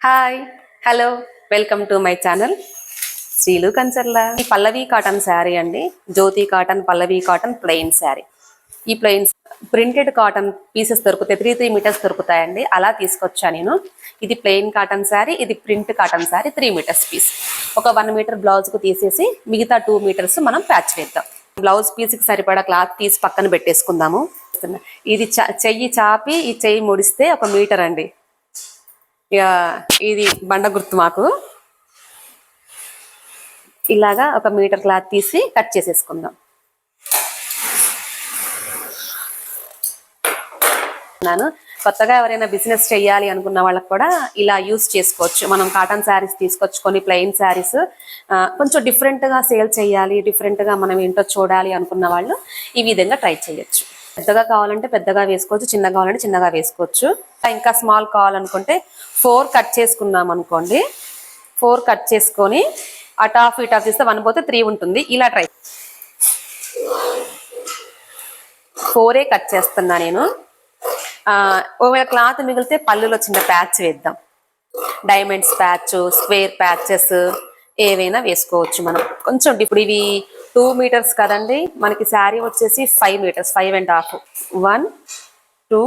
Hi hello welcome to my channel Srilu Kancharla. ఈ Pallavi cotton sari అండి, Jyothi cotton Pallavi cotton plain sari. ఈ plain printed cotton pieces దొరుకుతాయి, 3 metres దొరుకుతాయండి. అలా తీసుకొచ్చా నేను. ఇది ప్లెయిన్ కాటన్ శారీ, ఇది print cotton sari. 3 metres piece. ఒక 1 మీటర్ బ్లౌజ్ కు తీసేసి మిగతా 2 మీటర్స్ మనం ప్యాచ్ వేద్దాం. బ్లౌజ్ పీస్ కి సరిపడా క్లాత్ తీసి పక్కన పెట్టేసుకుందాము. ఇది చెయ్యి చాపి ఈ చెయ్యి ముడిస్తే 1 మీటర్ అండి. ఇది బండ గుర్తు మాకు. ఇలాగా 1 మీటర్ క్లాత్ తీసి కట్ చేసేసుకుందాం. కొత్తగా ఎవరైనా బిజినెస్ చేయాలి అనుకున్న వాళ్ళకి కూడా ఇలా యూస్ చేసుకోవచ్చు. మనం కాటన్ శారీస్ తీసుకొచ్చుకొని ప్లెయిన్ శారీస్ కొంచెం డిఫరెంట్ గా సేల్ చేయాలి, డిఫరెంట్ గా మనం ఏంటో చూడాలి అనుకున్న వాళ్ళు ఈ విధంగా ట్రై చేయొచ్చు. పెద్దగా కావాలంటే పెద్దగా వేసుకోవచ్చు, చిన్నగా కావాలంటే చిన్నగా వేసుకోవచ్చు. ఇంకా స్మాల్ కావాలనుకుంటే 4 కట్ చేసుకున్నాం అనుకోండి. 4 కట్ చేసుకొని అటు హాఫ్ ఇటు హాఫ్ చేస్తే 1 పోతే 3 ఉంటుంది. ఇలా ట్రై 4 కట్ చేస్తున్నా నేను. ఒకవేళ క్లాత్ మిగిలితే పళ్ళులో చిన్న ప్యాచ్ వేద్దాం. డైమండ్స్ ప్యాచ్, స్క్వేర్ ప్యాచెస్ ఏవైనా వేసుకోవచ్చు మనం. కొంచెం ఇప్పుడు ఇవి 2 మీటర్స్ కదండి, మనకి శారీ వచ్చేసి 5 metres, 5.5. 1 2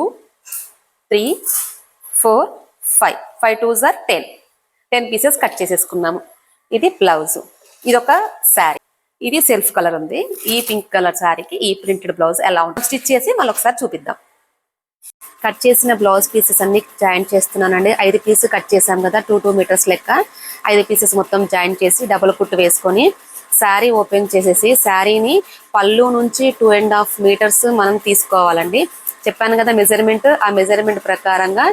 3 4 5 5 2s are 10 pieces cut చేసేసుకున్నాము. ఇది బ్లౌజ్. ఇది ఒక శారీ. ఇది సెల్ఫ్ కలర్ ఉంది. ఈ పింక్ కలర్ శారీకి ఈ ప్రింటెడ్ బ్లౌజ్ ఎలా ఉంటుంది స్టిచ్ చేసి మళ్ళీ ఒకసారి చూపిద్దాం. కట్ చేసిన బ్లౌజ్ పీసెస్ అన్ని జాయింట్ చేస్తున్నానండి. 5 పీసెస్ కట్ చేసాం కదా, 2 మీటర్స్ లెక్క 5 పీసెస్ మొత్తం జాయింట్ చేసి డబుల్ కుట్టు వేసుకొని శారీ ఓపెన్ చేసేసి శారీని పళ్ళు నుంచి 2.5 మీటర్స్ మనం తీసుకోవాలండి. చెప్పాను కదా మెజర్మెంట్. ఆ మెజర్మెంట్ ప్రకారంగా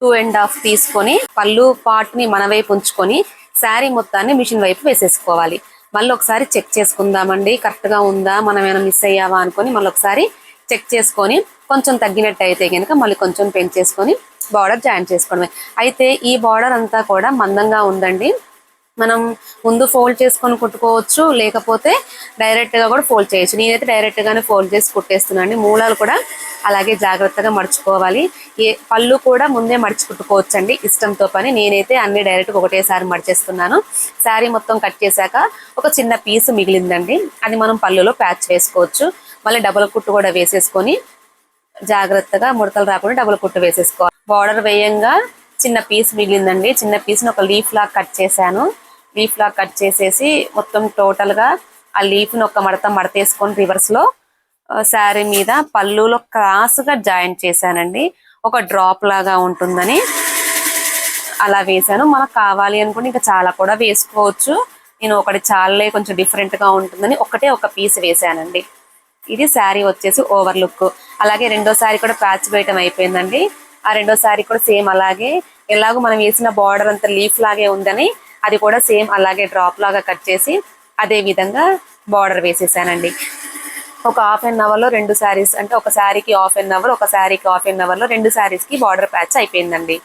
2.5 తీసుకొని పళ్ళు పార్ట్ ని మన వైపు ఉంచుకొని శారీ మొత్తాన్ని మిషన్ వైపు వేసేసుకోవాలి. మళ్ళీ ఒకసారి చెక్ చేసుకుందామండి, కరెక్ట్ గా ఉందా, మనం ఏమైనా మిస్ అయ్యావా అనుకొని మళ్ళీ ఒకసారి చెక్ చేసుకొని కొంచెం తగ్గినట్టు అయితే కనుక మళ్ళీ కొంచెం పెంచేసుకొని బార్డర్ జాయిన్ చేసుకోవడమే. అయితే ఈ బార్డర్ అంతా కూడా మందంగా ఉందండి. మనం ముందు ఫోల్డ్ చేసుకొని కుట్టుకోవచ్చు, లేకపోతే డైరెక్ట్ గా కూడా ఫోల్డ్ చేయొచ్చు. నేనైతే డైరెక్ట్ గానే ఫోల్డ్ చేసి కుట్టేస్తున్నాను. మూలాలు కూడా అలాగే జాగ్రత్తగా మడుచుకోవాలి. పళ్ళు కూడా ముందే మడిచి కుట్టుకోవచ్చు అండి, ఇష్టంతో పని. నేనైతే అన్ని డైరెక్ట్ ఒకటేసారి మడిచేస్తున్నాను. శారీ మొత్తం కట్ చేశాక ఒక చిన్న పీస్ మిగిలిందండి, అది మనం పళ్ళులో ప్యాచ్ వేసుకోవచ్చు. మళ్ళీ డబుల్ కుట్టు కూడా వేసేసుకొని జాగ్రత్తగా ముడతలు రాకుండా డబుల్ కుట్టు వేసేసుకోవాలి. బార్డర్ వేయంగా చిన్న పీస్ మిగిలిందండి. చిన్న పీస్ని ఒక లీఫ్ లాగా కట్ చేశాను. లీఫ్ లాగా కట్ చేసేసి మొత్తం టోటల్ గా ఆ లీఫ్ ని ఒక మడతేసుకొని రివర్స్ లో శారీ మీద పళ్ళులో క్రాస్ గా జాయింట్ చేశానండి. ఒక డ్రాప్ లాగా ఉంటుందని అలా వేసాను. మనకు కావాలి అనుకుంటే ఇంకా చాలా కూడా వేసుకోవచ్చు. నేను ఒకటి చాలే, కొంచెం డిఫరెంట్ గా ఉంటుందని ఒక పీస్ వేసానండి. ఇది శారీ వచ్చేసి ఓవర్ లుక్. అలాగే రెండో శారీ కూడా ప్యాచ్ వేయటం అయిపోయిందండి. ఆ రెండో శారీ కూడా సేమ్ అలాగే, ఎలాగో మనం వేసిన బార్డర్ అంతా లీఫ్ లాగే ఉందని అది కూడా సేమ్ అలాగే డ్రాప్ లాగా కట్ చేసి అదే విధంగా బార్డర్ వేసేసానండి. ఒక హాఫ్ అన్ అవర్ లో 2 శారీస్, అంటే ఒక శారీకి హాఫ్ అన్ అవర్, ఒక శారీకి హాఫ్ అన్ అవర్ లో 2 శారీస్ కి బార్డర్ ప్యాచ్ అయిపోయిందండి.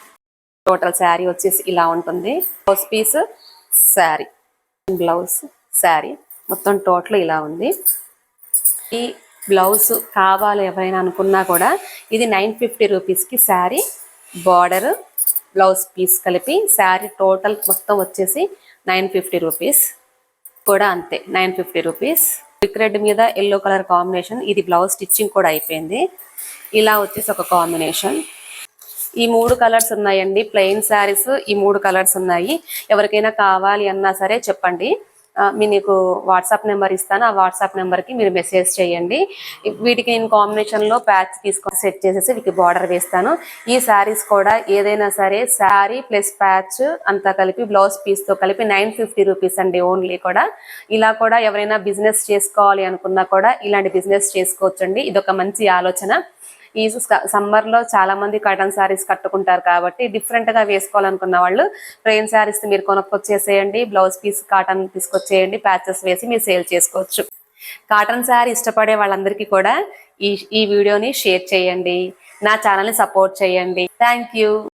టోటల్ శారీ వచ్చేసి ఇలా ఉంటుంది. Blouse piece, sari, blouse, sari మొత్తం టోటల్ ఇలా ఉంది. ఈ బ్లౌజ్ కావాలి ఎవరైనా అనుకున్నా కూడా ఇది 950 రూపీస్కి శారీ, బార్డర్, బ్లౌజ్ పీస్ కలిపి శారీ టోటల్ మొత్తం వచ్చేసి 950 రూపీస్. కూడా అంతే 950 రూపీస్. బ్రిక్ రెడ్ మీద ఎల్లో కలర్ కాంబినేషన్. ఇది బ్లౌజ్ స్టిచ్చింగ్ కూడా అయిపోయింది. ఇలా వచ్చేసి ఒక కాంబినేషన్. ఈ 3 కలర్స్ ఉన్నాయండి ప్లెయిన్ శారీస్. ఈ 3 కలర్స్ ఉన్నాయి. ఎవరికైనా కావాలి అన్నా సరే చెప్పండి. మీకు వాట్సాప్ నెంబర్ ఇస్తాను. ఆ వాట్సాప్ నెంబర్కి మీరు మెసేజ్ చేయండి. వీటికి నేను కాంబినేషన్లో ప్యాచ్ తీసుకొని సెట్ చేసేసి వీటికి బార్డర్ వేస్తాను. ఈ శారీస్ కూడా ఏదైనా సరే శారీ ప్లస్ ప్యాచ్ అంతా కలిపి బ్లౌజ్ పీస్తో కలిపి 950 రూపీస్ అండి ఓన్లీ. కూడా ఇలా కూడా ఎవరైనా బిజినెస్ చేసుకోవాలి అనుకున్నా కూడా ఇలాంటి బిజినెస్ చేసుకోవచ్చండి. ఇదొక మంచి ఆలోచన. ఈ సమ్మర్ లో చాలా మంది కాటన్ శారీస్ కట్టుకుంటారు కాబట్టి డిఫరెంట్ గా వేసుకోవాలనుకున్న వాళ్ళు ప్లెయిన్ శారీస్ మీరు కొనుక్కొచ్చేసేయండి. బ్లౌజ్ పీస్ కాటన్ తీసుకొచ్చేయండి, ప్యాచెస్ వేసి మీరు సేల్ చేసుకోవచ్చు. కాటన్ శారీ ఇష్టపడే వాళ్ళందరికీ కూడా ఈ వీడియోని షేర్ చేయండి. నా ఛానల్ని సపోర్ట్ చేయండి. Thank you.